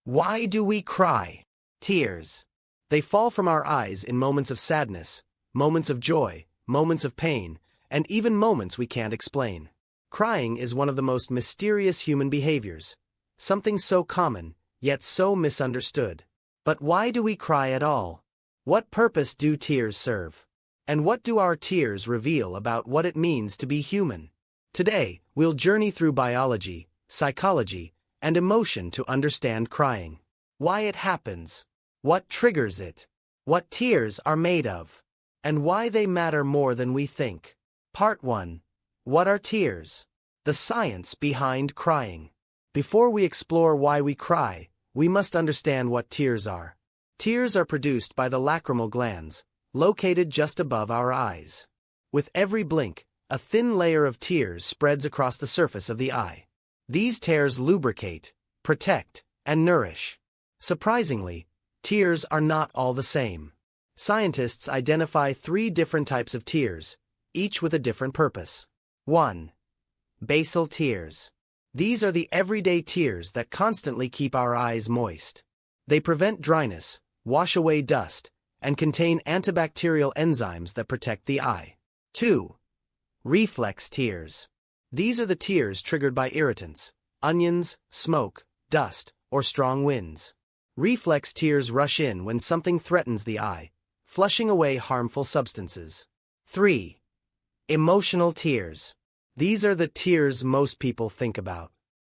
Why do we cry? Tears. They fall from our eyes in moments of sadness, moments of joy, moments of pain, and even moments we can't explain. Crying is one of the most mysterious human behaviors, something so common, yet so misunderstood. But why do we cry at all? What purpose do tears serve? And what do our tears reveal about what it means to be human? Today, we'll journey through biology, psychology, and emotion to understand crying. Why it happens, what triggers it, what tears are made of, and why they matter more than we think. Part 1. What are tears? The science behind crying. Before we explore why we cry, we must understand what tears are. Tears are produced by the lacrimal glands, located just above our eyes. With every blink, a thin layer of tears spreads across the surface of the eye. These tears lubricate, protect, and nourish. Surprisingly, tears are not all the same. Scientists identify 3 different types of tears, each with a different purpose. 1. Basal tears. These are the everyday tears that constantly keep our eyes moist. They prevent dryness, wash away dust, and contain antibacterial enzymes that protect the eye. 2. Reflex tears. These are the tears triggered by irritants, onions, smoke, dust, or strong winds. Reflex tears rush in when something threatens the eye, flushing away harmful substances. 3. Emotional tears. These are the tears most people think about.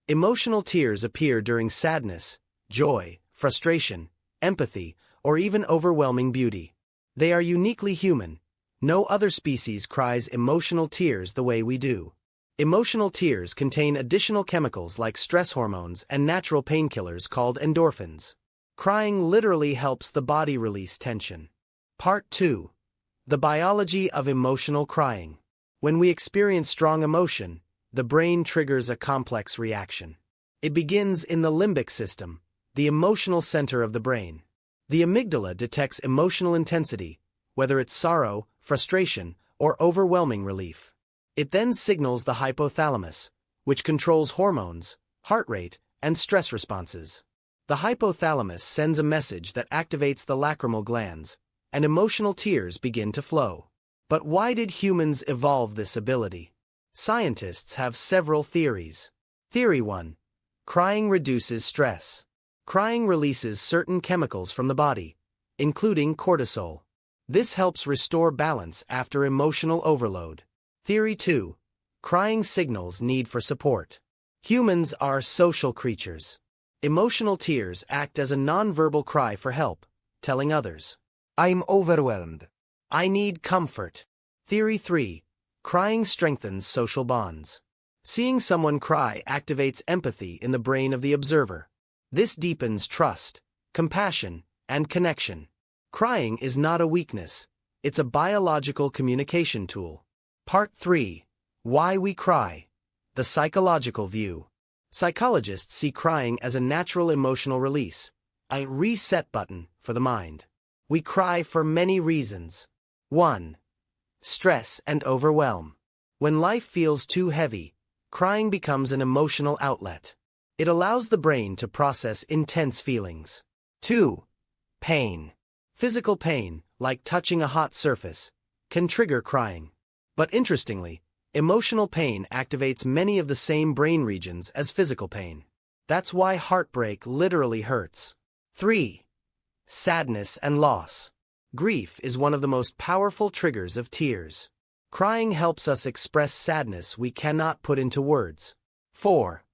Emotional tears appear during sadness, joy, frustration, empathy, or even overwhelming beauty. They are uniquely human. No other species cries emotional tears the way we do. Emotional tears contain additional chemicals like stress hormones and natural painkillers called endorphins. Crying literally helps the body release tension. Part 2. The biology of emotional crying. When we experience strong emotion, the brain triggers a complex reaction. It begins in the limbic system, the emotional center of the brain. The amygdala detects emotional intensity, whether it's sorrow, frustration, or overwhelming relief. It then signals the hypothalamus, which controls hormones, heart rate, and stress responses. The hypothalamus sends a message that activates the lacrimal glands, and emotional tears begin to flow. But why did humans evolve this ability? Scientists have several theories. Theory 1. Crying reduces stress. Crying releases certain chemicals from the body, including cortisol. This helps restore balance after emotional overload. Theory 2. Crying signals need for support. Humans are social creatures. Emotional tears act as a nonverbal cry for help, telling others, "I'm overwhelmed. I need comfort." Theory 3. Crying strengthens social bonds. Seeing someone cry activates empathy in the brain of the observer. This deepens trust, compassion, and connection. Crying is not a weakness, it's a biological communication tool. Part 3. Why we cry. The psychological view. Psychologists see crying as a natural emotional release, a reset button for the mind. We cry for many reasons. 1. Stress and overwhelm. When life feels too heavy, crying becomes an emotional outlet. It allows the brain to process intense feelings. 2. Pain. Physical pain, like touching a hot surface, can trigger crying. But interestingly, emotional pain activates many of the same brain regions as physical pain. That's why heartbreak literally hurts. 3. Sadness and loss. Grief is one of the most powerful triggers of tears. Crying helps us express sadness we cannot put into words. 4.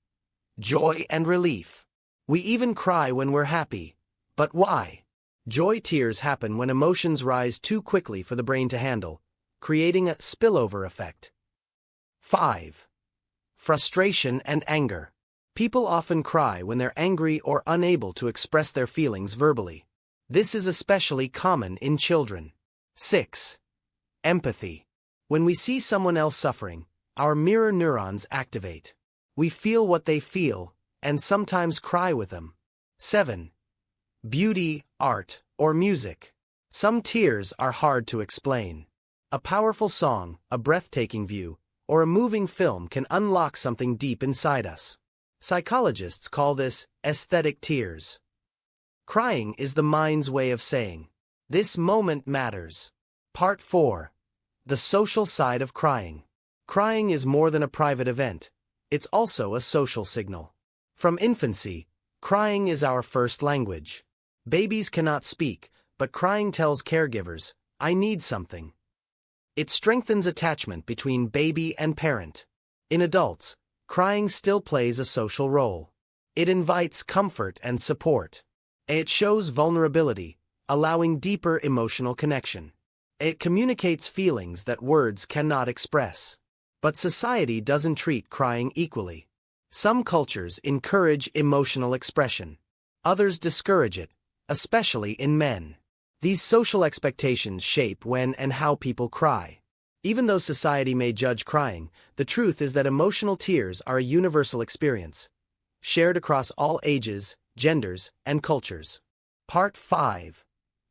Joy and relief. We even cry when we're happy. But why? Joy tears happen when emotions rise too quickly for the brain to handle, creating a spillover effect. 5. Frustration and anger. People often cry when they're angry or unable to express their feelings verbally. This is especially common in children. 6. Empathy. When we see someone else suffering, our mirror neurons activate. We feel what they feel, and sometimes cry with them. 7. Beauty, art, or music. Some tears are hard to explain. A powerful song, a breathtaking view, or a moving film can unlock something deep inside us. Psychologists call this aesthetic tears. Crying is the mind's way of saying, "This moment matters." Part 4. The social side of crying. Crying is more than a private event. It's also a social signal. From infancy, crying is our first language. Babies cannot speak, but crying tells caregivers, "I need something." It strengthens attachment between baby and parent. In adults, crying still plays a social role. It invites comfort and support. It shows vulnerability, allowing deeper emotional connection. It communicates feelings that words cannot express. But society doesn't treat crying equally. Some cultures encourage emotional expression. Others discourage it, especially in men. These social expectations shape when and how people cry. Even though society may judge crying, the truth is that emotional tears are a universal experience, shared across all ages, genders, and cultures. Part 5.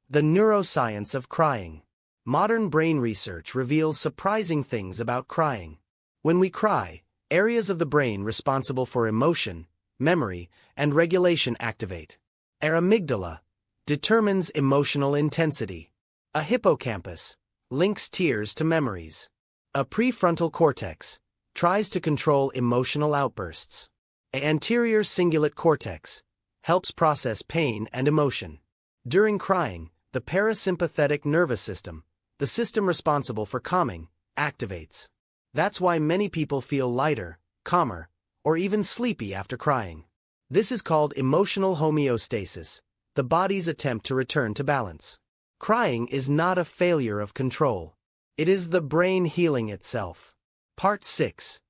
The neuroscience of crying. Modern brain research reveals surprising things about crying. When we cry, areas of the brain responsible for emotion, memory, and regulation activate. Our amygdala determines emotional intensity. A hippocampus links tears to memories. A prefrontal cortex tries to control emotional outbursts. An anterior cingulate cortex helps process pain and emotion. During crying, the parasympathetic nervous system, the system responsible for calming, activates. That's why many people feel lighter, calmer, or even sleepy after crying. This is called emotional homeostasis, the body's attempt to return to balance. Crying is not a failure of control. It is the brain healing itself. Part 6.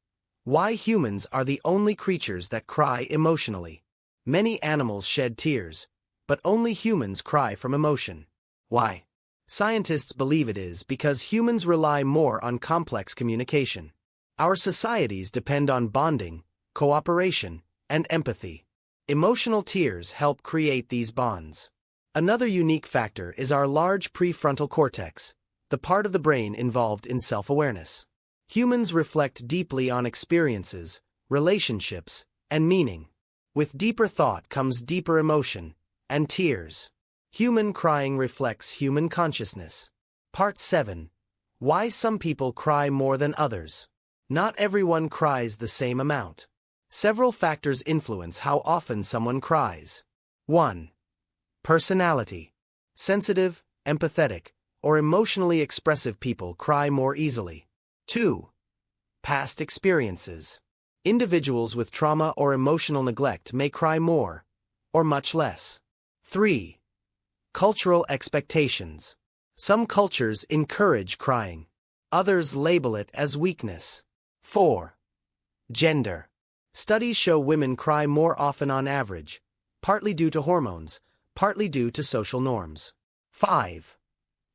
Why humans are the only creatures that cry emotionally. Many animals shed tears, but only humans cry from emotion. Why? Scientists believe it is because humans rely more on complex communication. Our societies depend on bonding, cooperation, and empathy. Emotional tears help create these bonds. Another unique factor is our large prefrontal cortex, the part of the brain involved in self-awareness. Humans reflect deeply on experiences, relationships, and meaning. With deeper thought comes deeper emotion, and tears. Human crying reflects human consciousness. Part 7. Why some people cry more than others. Not everyone cries the same amount. Several factors influence how often someone cries. 1. Personality. Sensitive, empathetic, or emotionally expressive people cry more easily. 2. Past experiences. Individuals with trauma or emotional neglect may cry more, or much less. 3. Cultural expectations. Some cultures encourage crying. Others label it as weakness. 4. Gender. Studies show women cry more often on average, partly due to hormones, partly due to social norms. 5.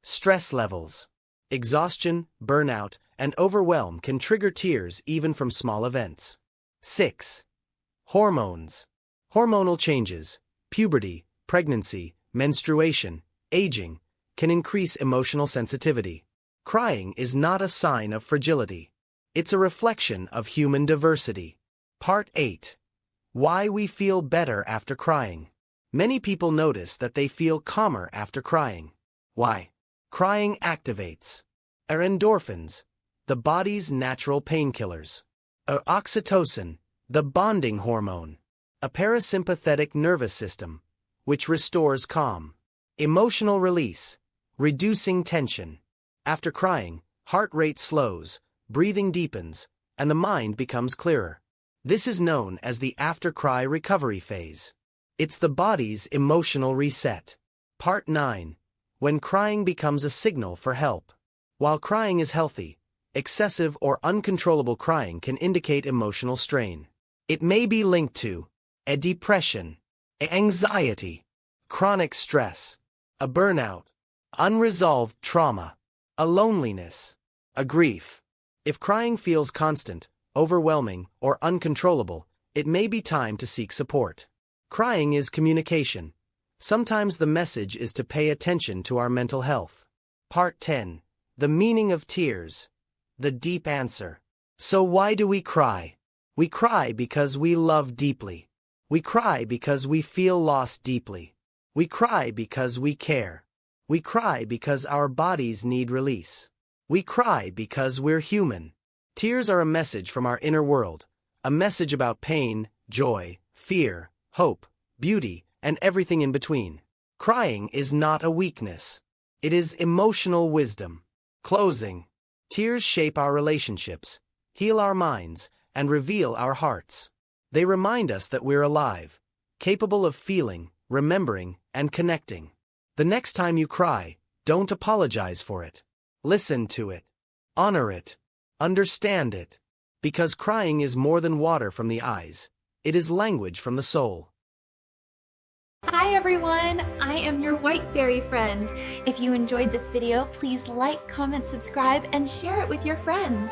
Stress levels. Exhaustion, burnout, and overwhelm can trigger tears even from small events. 6. Hormones. Hormonal changes, puberty, pregnancy, menstruation, aging, can increase emotional sensitivity. Crying is not a sign of fragility. It's a reflection of human diversity. Part 8. Why we feel better after crying. Many people notice that they feel calmer after crying. Why? Crying activates our endorphins, the body's natural painkillers. Our oxytocin, the bonding hormone. A parasympathetic nervous system, which restores calm. Emotional release, reducing tension. After crying, heart rate slows, breathing deepens, and the mind becomes clearer. This is known as the after-cry recovery phase. It's the body's emotional reset. Part 9. When crying becomes a signal for help. While crying is healthy, excessive or uncontrollable crying can indicate emotional strain. It may be linked to a depression, anxiety, chronic stress, a burnout, unresolved trauma, a loneliness, a grief. If crying feels constant, overwhelming, or uncontrollable, it may be time to seek support. Crying is communication. Sometimes the message is to pay attention to our mental health. Part 10. The meaning of tears. The deep answer. So why do we cry? We cry because we love deeply. We cry because we feel lost deeply. We cry because we care. We cry because our bodies need release. We cry because we're human. Tears are a message from our inner world, a message about pain, joy, fear, hope, beauty, and everything in between. Crying is not a weakness. It is emotional wisdom. Closing. Tears shape our relationships, heal our minds, and reveal our hearts. They remind us that we're alive, capable of feeling, remembering, and connecting. The next time you cry, don't apologize for it. Listen to it. Honor it. Understand it. Because crying is more than water from the eyes. It is language from the soul. Hi everyone, I am your white fairy friend. If you enjoyed this video, please like, comment, subscribe, and share it with your friends.